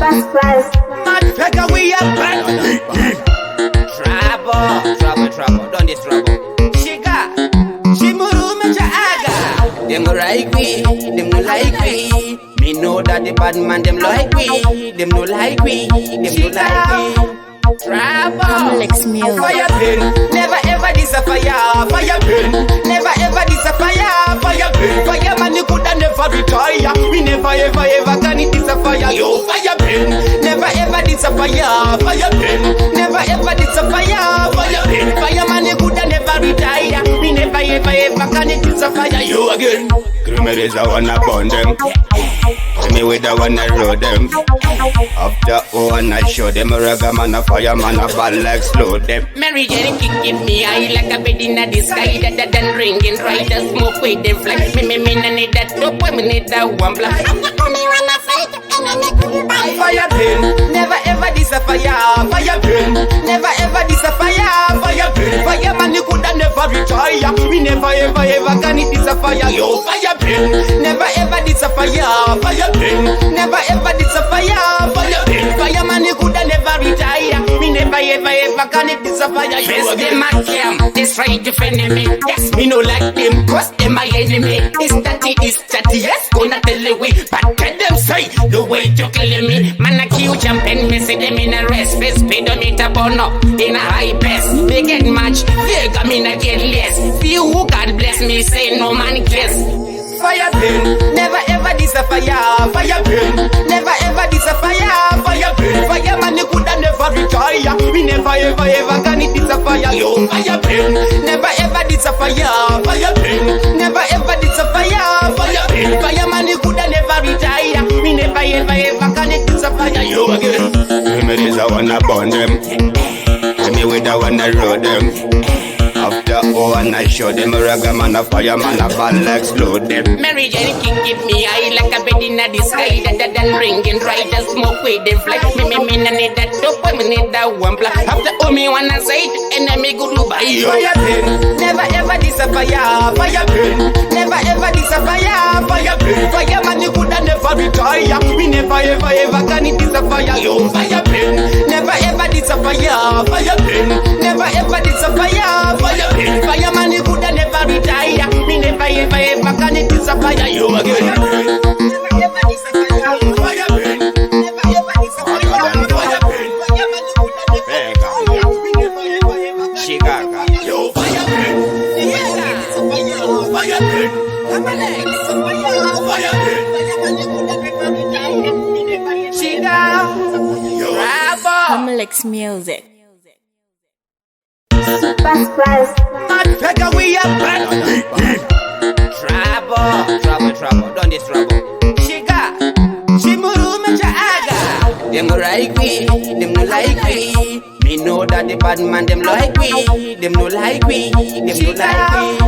Like a we are back. Trouble, don't this trouble. Shiga, Shimuru Mecha Aga. Them no like we, them no like we. Me know that the bad man them like we, them no like we, them no like we. Trouble, fire burn, never ever disappear. Fire burn, never ever disappear. Fire burn, fire man you coulda never retire. We never ever can it disappear. Yo, fire burn, never ever disappear. Fire burn, never ever disappear. Fire burn, fire man you coulda never retire. We never ever can it disappear. You again, criminals I wanna burn them. Tell me with the one I roll them. After one I show them a ragga man, a fire man, a ball like slow them. Mary Jane give me eye like a bed in the sky. That ringing right, the smoke with them fly. Me need that dope, we need that one black. Fire burn, never ever disappear. Fire burn, never ever disappear. Fire burn, fire man you coulda never retire. We never ever can it disappear. Yo, fire burn, never ever disappear. Fire burn, never ever disappear. Fire burn, fire man you coulda never retire. We never ever can it disappear. Yes, them a camp, this right to enemy. Yes, me no like them, cause them my enemy. It's that, yes, gonna tell you we. But tell them say, the way you killing me. Man a kill jumping, me see them in a rest. Face speedometer burn up, in a high pace. They get match, they got me not get less. Few who God bless me, say no man cares. Fire burn, never ever disappear. Fire burn, never ever disappear. Fire burn, fire man you coulda never retire. We never ever can it disappear. Yo, fire burn, never ever disappear. Fire burn, never ever disappear. Fire burn, fire man you coulda never retire. We never ever can it disappear. Yo again, remedies I wanna burn them. Tell me with the one I roll them. After one I show them a ragga man, a fire man, a ball like slow them. Mary Jane give me eye like a bed in the sky. That ringing right, the smoke with them fly. Me need that dope, we need that one black. After me wanna say it, enemy good to buy. Fire burn, never ever disappear. Fire burn, never ever disappear. Fire burn, fire man you coulda never retire. We never ever can it disappear. Yo, fire burn, never ever disappear. Fire burn, never ever disappear. Fire man you coulda never retire. We never ever can it disappear. You again. Fire burn, never ever disappear. Fire burn, fire man you coulda never retire. Chicago. Yo, fire burn, fire burn. Come on, fire burn, fire man you coulda never retire. Chicago. Yo, Hamlex Music. Like a we are back. Trouble, don't this trouble. Shiga, Shimuru Mecha Aga. Them no like we, them no like we. Me know that the bad man them like we, them no like we, them no like we.